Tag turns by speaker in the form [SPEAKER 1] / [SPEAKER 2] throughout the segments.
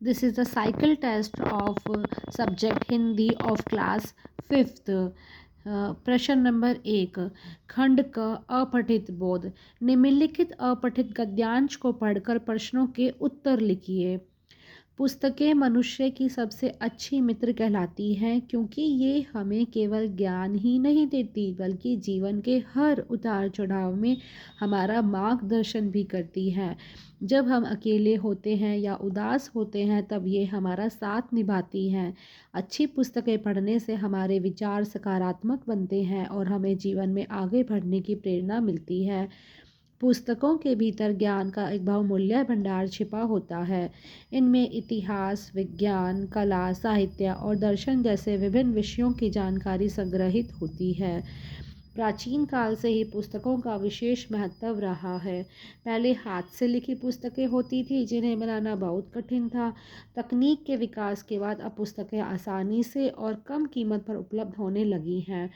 [SPEAKER 1] This is the cycle test of subject Hindi of class 5th. प्रश्न number 1, खंड क अपठित बोध। निम्नलिखित अपठित गद्यांश को पढ़कर प्रश्नों के उत्तर लिखिए। पुस्तकें मनुष्य की सबसे अच्छी मित्र कहलाती हैं क्योंकि ये हमें केवल ज्ञान ही नहीं देती बल्कि जीवन के हर उतार चढ़ाव में हमारा मार्गदर्शन भी करती हैं। जब हम अकेले होते हैं या उदास होते हैं तब ये हमारा साथ निभाती हैं। अच्छी पुस्तकें पढ़ने से हमारे विचार सकारात्मक बनते हैं और हमें जीवन में आगे बढ़ने की प्रेरणा मिलती है। पुस्तकों के भीतर ज्ञान का एक बहुमूल्य भंडार छिपा होता है। इनमें इतिहास, विज्ञान, कला, साहित्य और दर्शन जैसे विभिन्न विषयों की जानकारी संग्रहित होती है। प्राचीन काल से ही पुस्तकों का विशेष महत्व रहा है। पहले हाथ से लिखी पुस्तकें होती थी जिन्हें बनाना बहुत कठिन था। तकनीक के विकास के बाद अब पुस्तकें आसानी से और कम कीमत पर उपलब्ध होने लगी हैं।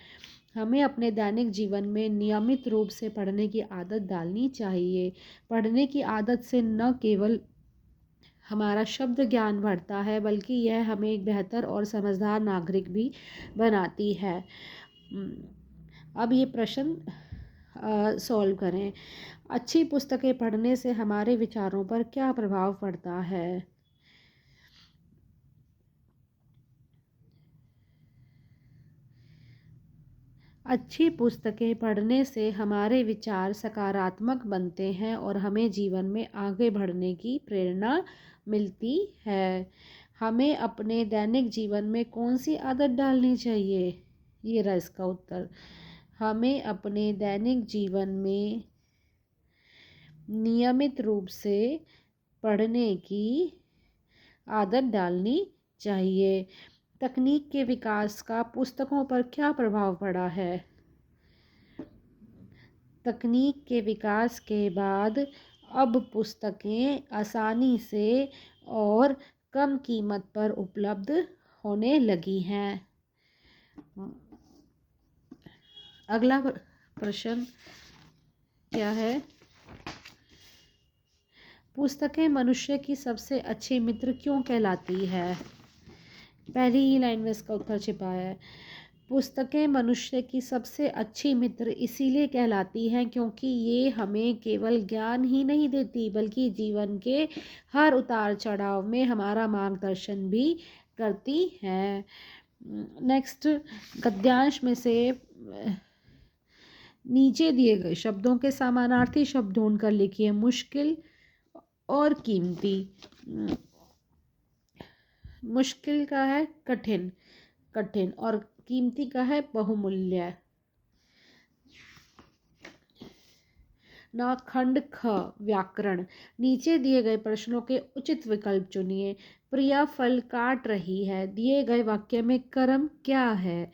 [SPEAKER 1] हमें अपने दैनिक जीवन में नियमित रूप से पढ़ने की आदत डालनी चाहिए। पढ़ने की आदत से न केवल हमारा शब्द ज्ञान बढ़ता है बल्कि यह हमें एक बेहतर और समझदार नागरिक भी बनाती है। अब ये प्रश्न सॉल्व करें। अच्छी पुस्तकें पढ़ने से हमारे विचारों पर क्या प्रभाव पड़ता है? अच्छी पुस्तकें पढ़ने से हमारे विचार सकारात्मक बनते हैं और हमें जीवन में आगे बढ़ने की प्रेरणा मिलती है। हमें अपने दैनिक जीवन में कौन सी आदत डालनी चाहिए? ये रहा इसका उत्तर। हमें अपने दैनिक जीवन में नियमित रूप से पढ़ने की आदत डालनी चाहिए। तकनीक के विकास का पुस्तकों पर क्या प्रभाव पड़ा है? तकनीक के विकास के बाद अब पुस्तकें आसानी से और कम कीमत पर उपलब्ध होने लगी हैं। अगला प्रश्न क्या है? पुस्तकें मनुष्य की सबसे अच्छी मित्र क्यों कहलाती है? पहली ही लाइन में इसका उत्तर छिपा है। पुस्तकें मनुष्य की सबसे अच्छी मित्र इसीलिए कहलाती हैं क्योंकि ये हमें केवल ज्ञान ही नहीं देती बल्कि जीवन के हर उतार चढ़ाव में हमारा मार्गदर्शन भी करती हैं। नेक्स्ट, गद्यांश में से नीचे दिए गए शब्दों के समानार्थी शब्द ढूंढकर लिखिए। मुश्किल और कीमती। मुश्किल का है कठिन, कठिन, और कीमती का है बहुमूल्य। ना खंड ख, व्याकरण। नीचे दिए गए प्रश्नों के उचित विकल्प चुनिए। प्रिया फल काट रही है। दिए गए वाक्य में कर्म क्या है?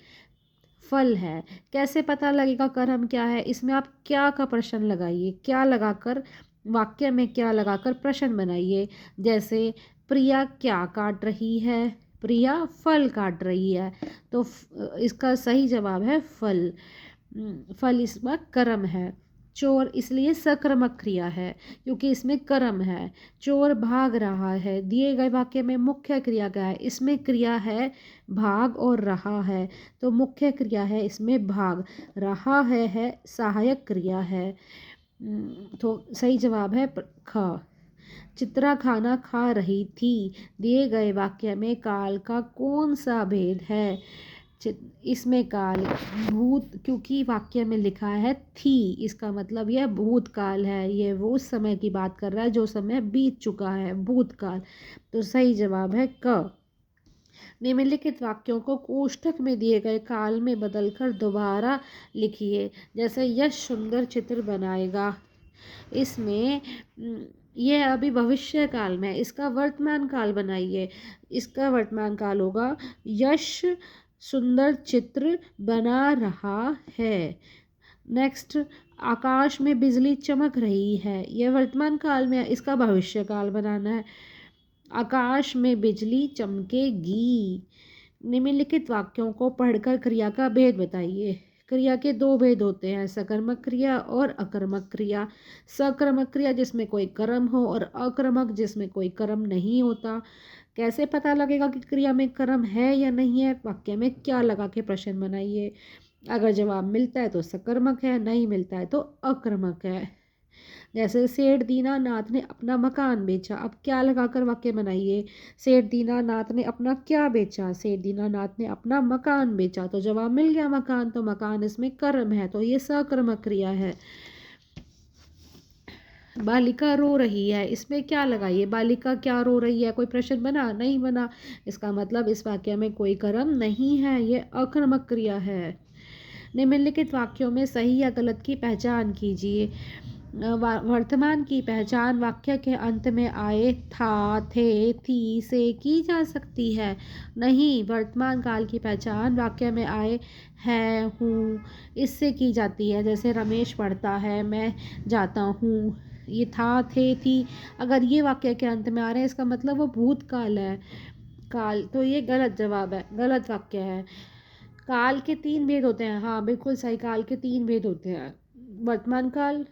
[SPEAKER 1] फल है। कैसे पता लगेगा कर्म क्या है? इसमें आप क्या का प्रश्न लगाइए। क्या लगाकर वाक्य में क्या लगाकर प्रश्न बनाइए। जैसे प्रिया क्या काट रही है? प्रिया फल काट रही है। तो इसका सही जवाब है फल। फल इसमें कर्म है। चोर इसलिए सकर्मक क्रिया है क्योंकि इसमें कर्म है। चोर भाग रहा है। दिए गए वाक्य में मुख्य क्रिया क्या है? इसमें क्रिया है भाग और रहा है, तो मुख्य क्रिया है इसमें भाग। रहा है सहायक क्रिया है। तो सही जवाब है ख। चित्रा खाना खा रही थी। दिए गए वाक्य में काल का कौन सा भेद है? इसमें काल भूत, क्योंकि वाक्य में लिखा है थी, इसका मतलब यह भूतकाल है। यह वो समय की बात कर रहा है जो समय बीत चुका है, भूतकाल। तो सही जवाब है क। निम्नलिखित वाक्यों को कोष्ठक में दिए गए काल में बदलकर दोबारा लिखिए। जैसे यश सुंदर चित्र बनाएगा। इसमें यह अभी भविष्य काल में, इसका वर्तमान काल बनाइए। इसका वर्तमान काल होगा यश सुंदर चित्र बना रहा है। नेक्स्ट, आकाश में बिजली चमक रही है। यह वर्तमान काल में, इसका भविष्य काल बनाना है। आकाश में बिजली चमकेगी। निम्नलिखित वाक्यों को पढ़कर क्रिया का भेद बताइए। क्रिया के दो भेद होते हैं, सकर्मक क्रिया और अकर्मक क्रिया। सकर्मक क्रिया जिसमें कोई कर्म हो और अकर्मक जिसमें कोई कर्म नहीं होता। कैसे पता लगेगा कि क्रिया में कर्म है या नहीं है? वाक्य में क्या लगा के प्रश्न बनाइए। अगर जवाब मिलता है तो सकर्मक है, नहीं मिलता है तो अकर्मक है। जैसे सेठ दीनानाथ ने अपना मकान बेचा, अब क्या लगाकर वाक्य बनाइए। सेठ दीनानाथ ने अपना क्या बेचा? सेठ दीनानाथ ने अपना मकान बेचा, तो जवाब मिल गया मकान, तो मकान इसमें कर्म है, तो ये सकर्मक क्रिया है। बालिका रो रही है, इसमें क्या लगाइए। बालिका क्या रो रही है? कोई प्रश्न बना? नहीं बना। इसका मतलब इस वाक्य में कोई कर्म नहीं है, ये अकर्मक क्रिया है। निम्नलिखित वाक्यों में सही या गलत की पहचान कीजिए। वर्तमान की पहचान वाक्य के अंत में आए था, थे, थी से की जा सकती है। नहीं, वर्तमान काल की पहचान वाक्य में आए है, हूँ, इससे की जाती है। जैसे रमेश पढ़ता है, मैं जाता हूँ। ये था, थे, थी, अगर ये वाक्य के अंत में आ रहे हैं इसका मतलब वो भूतकाल है। काल, तो ये गलत जवाब है, गलत वाक्य है। काल के तीन भेद होते हैं, हाँ बिल्कुल सही, काल के तीन भेद होते हैं, वर्तमान काल,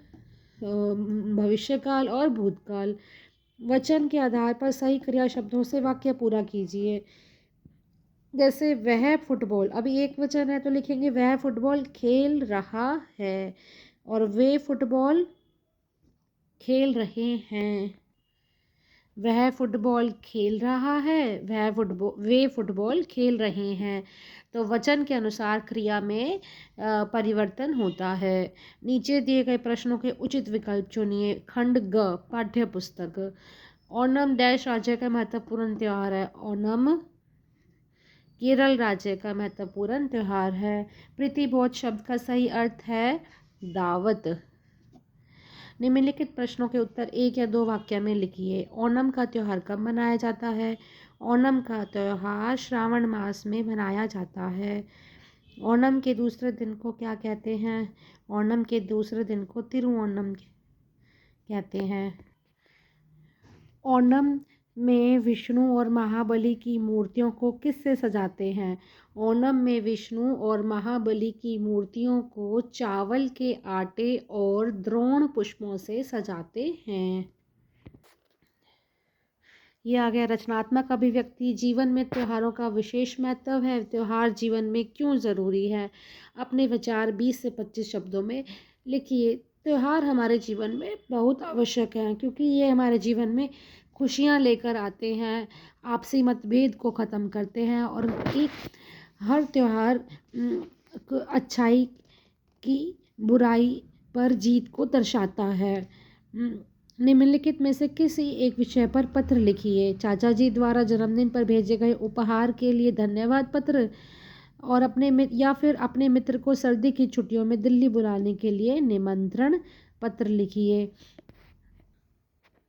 [SPEAKER 1] भविष्य काल और भूतकाल। वचन के आधार पर सही क्रिया शब्दों से वाक्य पूरा कीजिए। जैसे वह फुटबॉल, अभी एक वचन है तो लिखेंगे वह फुटबॉल खेल रहा है, और वे फुटबॉल खेल रहे हैं। वह फुटबॉल खेल रहा है, वे फुटबॉल खेल रहे हैं। तो वचन के अनुसार क्रिया में परिवर्तन होता है। नीचे दिए गए प्रश्नों के उचित विकल्प चुनिए। खंड ग, पाठ्य पुस्तक। ओणम डैश राज्य का महत्वपूर्ण त्यौहार है। ओणम केरल राज्य का महत्वपूर्ण त्यौहार है। प्रीतिभोज शब्द का सही अर्थ है दावत। निम्नलिखित प्रश्नों के उत्तर एक या दो वाक्य में लिखिए। ओणम का त्यौहार कब मनाया जाता है? ओणम का त्यौहार श्रावण मास में मनाया जाता है। ओणम के दूसरे दिन को क्या कहते हैं? ओणम के दूसरे दिन को तिरुओणम कहते हैं। ओणम में विष्णु और महाबली की मूर्तियों को किससे सजाते हैं? ओणम में विष्णु और महाबली की मूर्तियों को चावल के आटे और द्रोण पुष्पों से सजाते हैं। ये आ गया रचनात्मक अभिव्यक्ति। जीवन में त्योहारों का विशेष महत्व है। त्योहार जीवन में क्यों ज़रूरी है? अपने विचार 20 से 25 शब्दों में लिखिए। त्योहार हमारे जीवन में बहुत आवश्यक हैं, क्योंकि ये हमारे जीवन में खुशियाँ लेकर आते हैं, आपसी मतभेद को ख़त्म करते हैं, और एक हर त्योहार अच्छाई की बुराई पर जीत को दर्शाता है। निम्नलिखित में से किसी एक विषय पर पत्र लिखिए। चाचा जी द्वारा जन्मदिन पर भेजे गए उपहार के लिए धन्यवाद पत्र, और अपने मित्र को सर्दी की छुट्टियों में दिल्ली बुलाने के लिए निमंत्रण पत्र लिखिए।